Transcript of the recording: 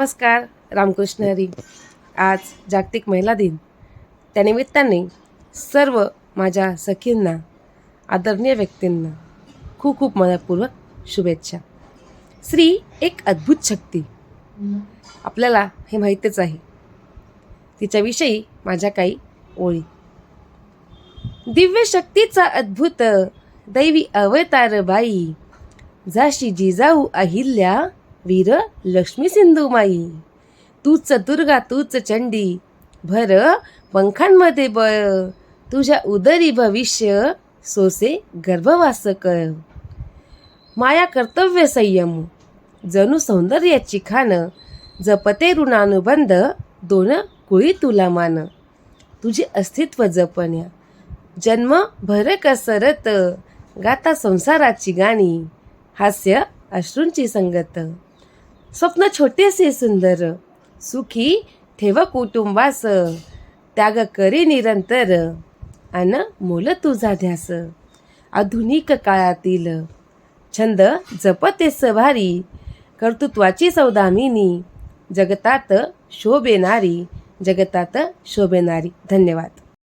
नमस्कार, रामकृष्ण हरी. आज जागतिक महिला दिन. त्यानिमित्ताने सर्व माझ्या सखींना, आदरणीय व्यक्तींना खूप खूप मनपूर्वक शुभेच्छा. स्त्री एक अद्भुत शक्ती, आपल्याला हे माहीतच आहे. तिच्याविषयी माझ्या काही ओळी. दिव्य शक्तीचा अद्भुत दैवी अवतार बाई, झाशी जिजाऊ अहिल्या, वीर लक्ष्मी सिंधुमाई. तूच दुर्गा तूच चंडी, भर पंखांमध्ये बळ, तुझ्या उदरी भविष्य, सोसे गर्भवास कर. माया कर्तव्य संयम, जणू सौंदर्याची खान, जपते ऋणानुबंध, दोन कुळी तुला मान. तुझे अस्तित्व जपण्या जन्म भर कसरत, गाता संसाराची गाणी, हास्य अश्रूंची संगत. स्वप्न छोटेसे सुंदर, सुखी ठेव कुटुंबास, त्याग करी निरंतर, अनमोल तुझा ध्यास. आधुनिक काळातील छंद जपतेस भारी, कर्तृत्वाची सौदामिनी, जगतात शोभेनारी, जगतात शोभेनारी. धन्यवाद.